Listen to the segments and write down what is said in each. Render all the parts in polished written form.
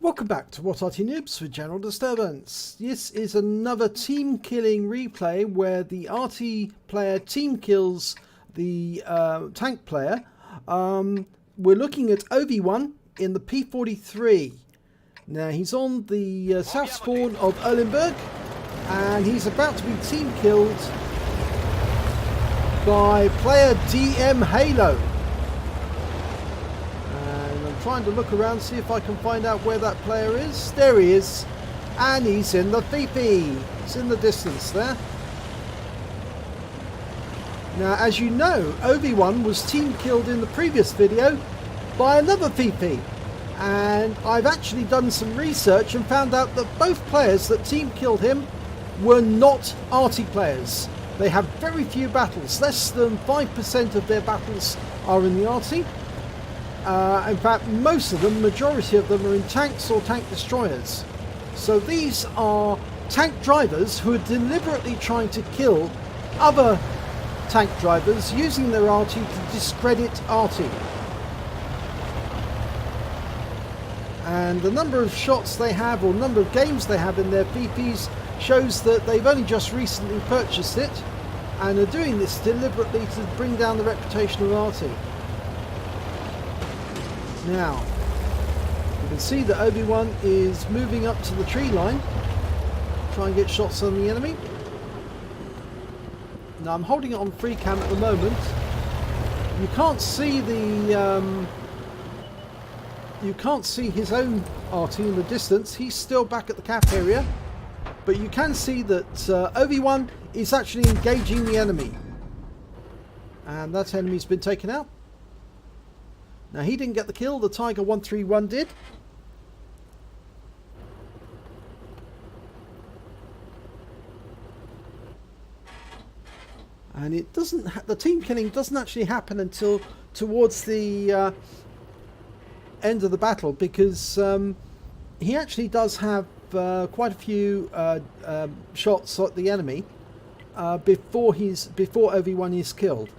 Welcome back to What Arty Noobs for General Disturbance. This is another team killing replay where the Arty player team kills the tank player. We're looking at Oveone in the P.43. Now he's on the south spawn of Erlenberg and he's about to be team killed by player dmhalo. Trying to look around, see if I can find out where that player is. There he is, and he's in the VP. He's in the distance there. Now, as you know, Oveone was team killed in the previous video by another VP, and I've actually done some research and found out that both players that team killed him were not Arty players. They have very few battles. Less than 5% of their battles are in the Arty. In fact, most of them, majority of them, are in tanks or tank destroyers. So these are tank drivers who are deliberately trying to kill other tank drivers using their Arty to discredit Arty. And the number of shots they have, or number of games they have in their VPs, shows that they've only just recently purchased it and are doing this deliberately to bring down the reputation of Arty. Now, you can see that Oveone is moving up to the tree line, try and get shots on the enemy. Now I'm holding it on free cam at the moment. You can't see the you can't see his own Arty in the distance. He's still back at the cap area, but you can see that Oveone is actually engaging the enemy, and that enemy's been taken out. Now he didn't get the kill, the Tiger 131 did. And it doesn't, the team killing doesn't actually happen until towards the end of the battle, because he actually does have quite a few shots at the enemy before Oveone is killed.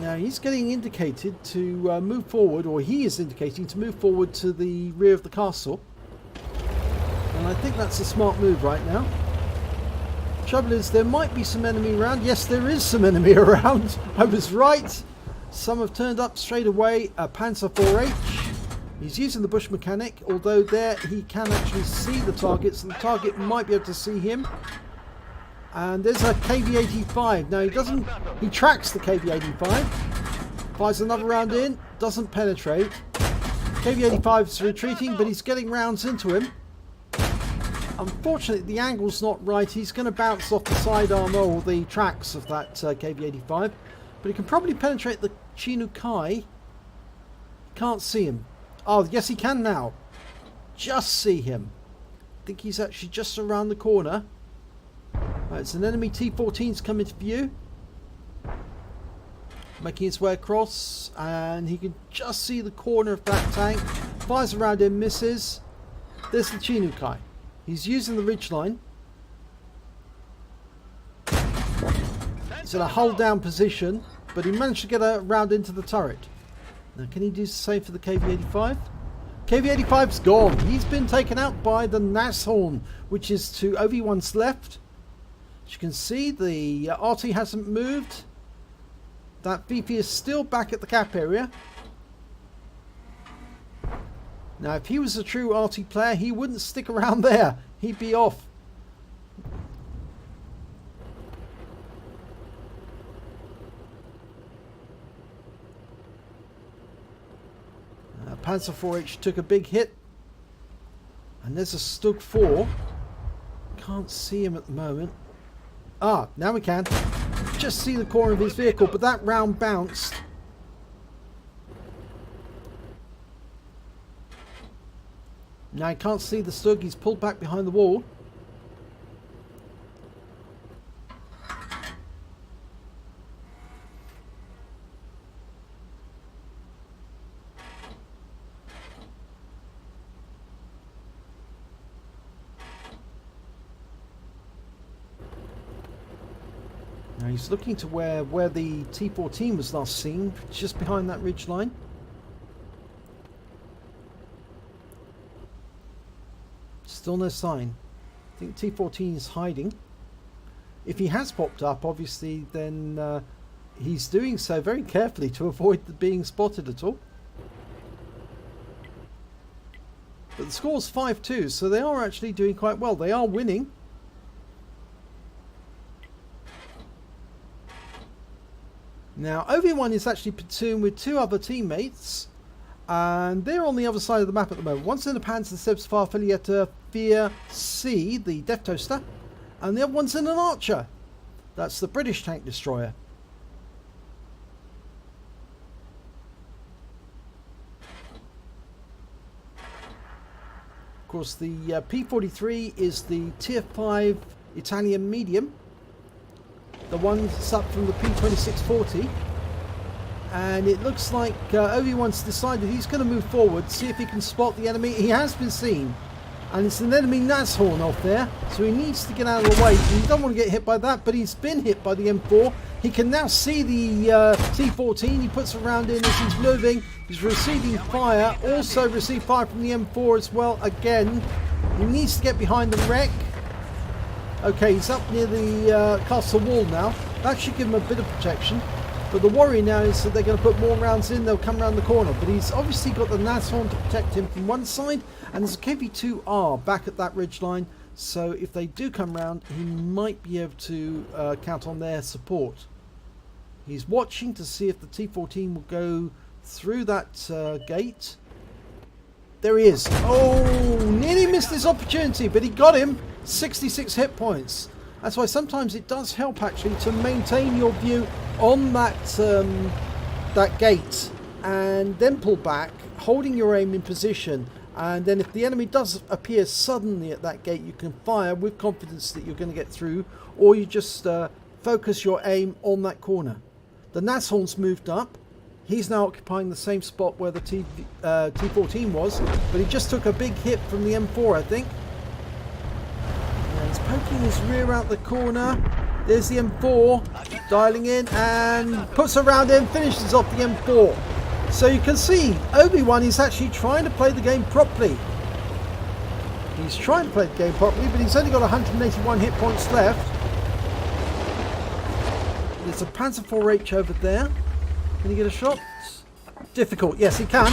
Now he's getting indicated to move forward, or he is indicating to move forward to the rear of the castle. And I think that's a smart move right now. Trouble is, there might be some enemy around. Yes, there is some enemy around. I was right. Some have turned up straight away. A Panzer IV-H. He's using the bush mechanic, although there he can actually see the target, so the target might be able to see him. And there's a KV-85. Now he tracks the KV-85, fires another round in, doesn't penetrate. KV-85's retreating, but he's getting rounds into him. Unfortunately, the angle's not right. He's going to bounce off the sidearm or the tracks of that KV-85, but he can probably penetrate the Chinukai. Can't see him. Oh, yes, he can now. Just see him. I think he's actually just around the corner. Right, it's an enemy T-14's come into view, making its way across, and he can just see the corner of that tank. Fires around him, misses. There's the Chinukai. He's using the ridgeline. He's in a hold down position, but he managed to get a round into the turret. Now can he do the same for the KV-85? KV-85's gone. He's been taken out by the Nashorn, which is to Oveone's left. As you can see, the Arty hasn't moved. That VP is still back at the cap area. Now, if he was a true Arty player, he wouldn't stick around there. He'd be off. Panzer IV-H took a big hit. And there's a Stug 4. Can't see him at the moment. Ah, now we can. Just see the corner of his vehicle, but that round bounced. Now he can't see the Stug, he's pulled back behind the wall. Now he's looking to where the T-14 was last seen, just behind that ridge line. Still no sign. I think T14 is hiding. If he has popped up, obviously, then he's doing so very carefully to avoid being spotted at all. But the score's 5-2, so they are actually doing quite well. They are winning. Now, Oveone is actually platooned with two other teammates, and they're on the other side of the map at the moment. One's in a Panzer P.43, the Death Toaster, and the other one's in an Archer. That's the British tank destroyer. Of course, the P.43 is the Tier 5 Italian medium. The one that's up from the P.2640. And it looks like Oveone's decided he's going to move forward, see if he can spot the enemy. He has been seen. And it's an enemy Nashorn off there. So he needs to get out of the way. He doesn't want to get hit by that, but he's been hit by the M4. He can now see the T14. He puts a round in as he's moving. He's receiving fire. Also received fire from the M4 as well. Again, he needs to get behind the wreck. Okay, he's up near the castle wall now. That should give him a bit of protection. But the worry now is that they're going to put more rounds in. They'll come around the corner. But he's obviously got the Nashorn to protect him from one side. And there's a KV-2R back at that ridgeline. So if they do come round, he might be able to count on their support. He's watching to see if the T14 will go through that gate. There he is. Oh, nearly missed his opportunity, but he got him. 66 hit points. That's why sometimes it does help actually to maintain your view on that that gate and then pull back, holding your aim in position. And then if the enemy does appear suddenly at that gate, you can fire with confidence that you're going to get through, or you just focus your aim on that corner. The Nashorn's moved up. He's now occupying the same spot where the T14 was, but he just took a big hit from the M4, I think. And he's poking his rear out the corner. There's the M4 dialing in and puts a round in, finishes off the M4. So you can see Oveone is actually trying to play the game properly. He's trying to play the game properly, but he's only got 181 hit points left. There's a Panzer IV-H over there. Can he get a shot? Difficult. Yes, he can.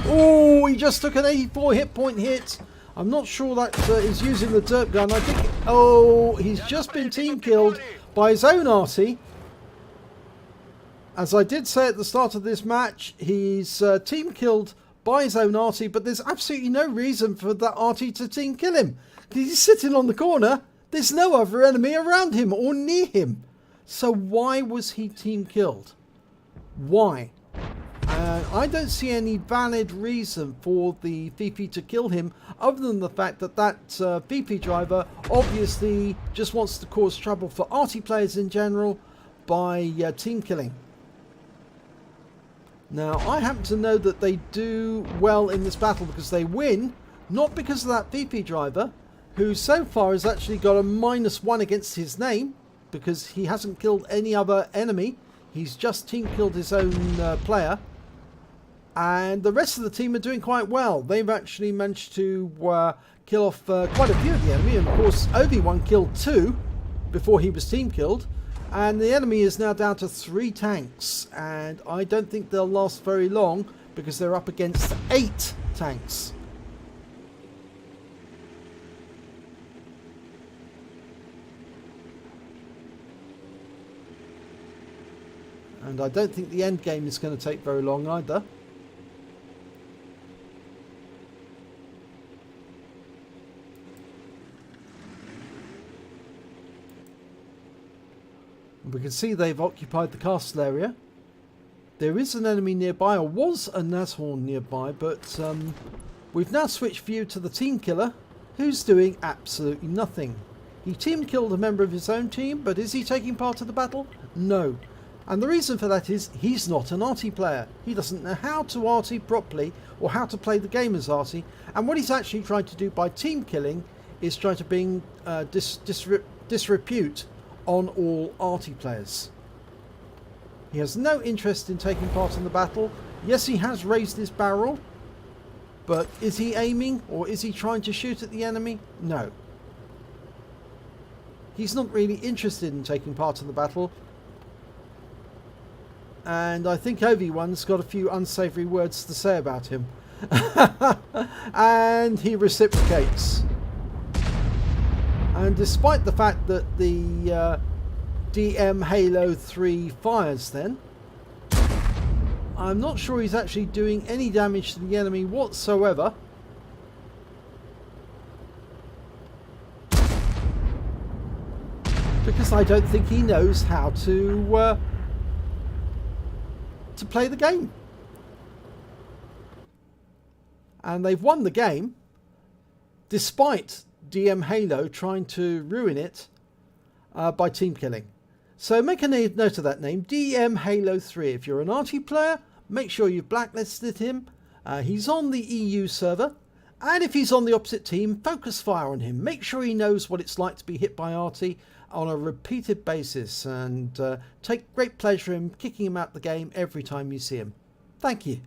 Oh, he just took an 84 hit point hit. I'm not sure that is using the dirt gun. I think... Oh, he's just been team killed by his own Arty. As I did say at the start of this match, he's team killed by his own Arty, but there's absolutely no reason for that Arty to team kill him. He's sitting on the corner. There's no other enemy around him or near him. So why was he team killed? Why? I don't see any valid reason for the VP to kill him other than the fact that that VP driver obviously just wants to cause trouble for Arty players in general by team killing. Now, I happen to know that they do well in this battle because they win, not because of that VP driver, who so far has actually got a -1 against his name because he hasn't killed any other enemy. He's just team killed his own player. And the rest of the team are doing quite well. They've actually managed to kill off quite a few of the enemy. And of course, Oveone killed 2 before he was team killed. And the enemy is now down to 3 tanks. And I don't think they'll last very long because they're up against 8 tanks. And I don't think the end game is going to take very long either. We can see they've occupied the castle area. There is an enemy nearby, or was a Nashorn nearby, but we've now switched view to the team killer, who's doing absolutely nothing. He team killed a member of his own team, but is he taking part in the battle? No. And the reason for that is he's not an Arty player. He doesn't know how to Arty properly or how to play the game as Arty. And what he's actually trying to do by team killing is trying to bring disrepute on all Arty players. He has no interest in taking part in the battle. Yes, he has raised his barrel, But is he aiming, or is he trying to shoot at the enemy? No. He's not really interested in taking part in the battle. And I think Oveone's got a few unsavoury words to say about him. And he reciprocates. And despite the fact that the dmhalo3 fires then, I'm not sure he's actually doing any damage to the enemy whatsoever. Because I don't think he knows how to play the game. And they've won the game despite dmhalo trying to ruin it by team killing. So make a note of that name, dmhalo3. If you're an Arty player, make sure you've blacklisted him. He's on the EU server. And if he's on the opposite team, focus fire on him. Make sure he knows what it's like to be hit by Arty on a repeated basis. And take great pleasure in kicking him out the game every time you see him. Thank you.